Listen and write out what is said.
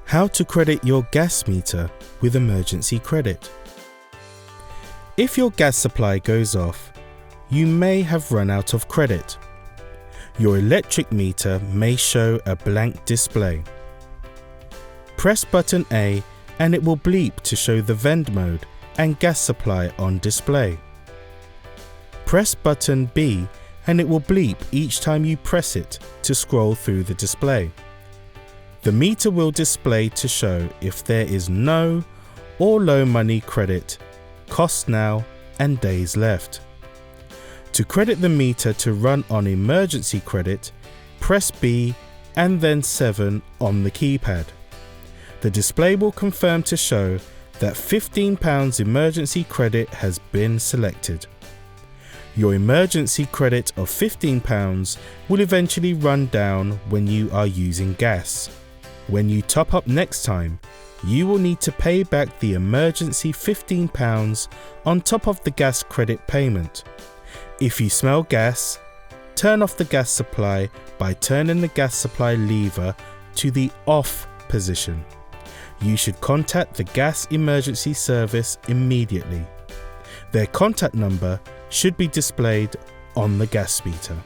How to credit your gas meter with emergency credit. If your gas supply goes off, you may have run out of credit. Your electric meter may show a blank display. Press button A and it will bleep to show the vend mode and gas supply on display. Press button B and it will bleep each time you press it to scroll through the display. The meter will display to show if there is no or low money credit, cost now and days left. To credit the meter to run on emergency credit, press B and then 7 on the keypad. The display will confirm to show that £15 emergency credit has been selected. Your emergency credit of £15 will eventually run down when you are using gas. When you top up next time, you will need to pay back the emergency £15 on top of the gas credit payment. If you smell gas, turn off the gas supply by turning the gas supply lever to the off position. You should contact the gas emergency service immediately. Their contact number should be displayed on the gas meter.